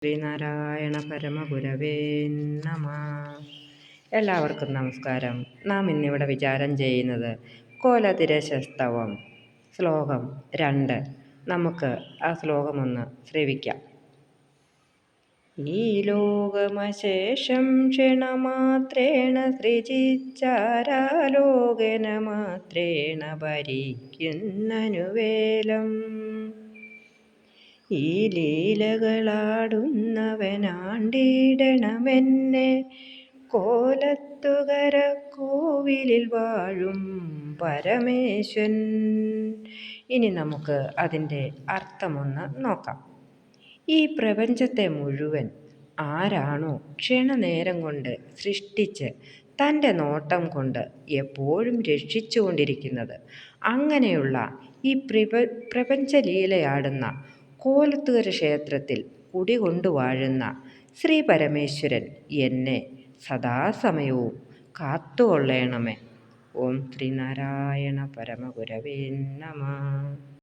ശ്രീനാരായണ പരമഗുരവേ നമ. എല്ലാവർക്കും നമസ്കാരം. നാം ഇന്നിവിടെ വിചാരം ചെയ്യുന്നത് കോലതിരശസ്തവം ശ്ലോകം 2. നമുക്ക് ആ ശ്ലോകമൊന്ന് ശ്രവിക്കാം. ഈ ലോകമശേഷം ക്ഷണമാത്രേണ സൃജിച്ചാരാലോകന മാത്രേണ ഭരിക്കുന്നനുവേലം. ഈ ലീലകളാടുന്നവനാണ്ടിടണമെന്നെ കോലത്തുകര കോവിലിൽ വാഴും പരമേശ്വൻ. ഇനി നമുക്ക് അതിൻ്റെ അർത്ഥമൊന്ന് നോക്കാം. ഈ പ്രപഞ്ചത്തെ മുഴുവൻ ആരാണോ ക്ഷണനേരം കൊണ്ട് സൃഷ്ടിച്ച് തൻ്റെ നോട്ടം കൊണ്ട് എപ്പോഴും രക്ഷിച്ചുകൊണ്ടിരിക്കുന്നത്, അങ്ങനെയുള്ള ഈ പ്രപഞ്ചലീലയാടുന്ന കോലത്തുകര ക്ഷേത്രത്തിൽ കുടികൊണ്ടു വാഴുന്ന ശ്രീ പരമേശ്വരൻ എന്നെ സദാസമയവും കാത്തുകൊള്ളണമേ. ഓം ശ്രീനാരായണ പരമഗുരവേ നമഃ.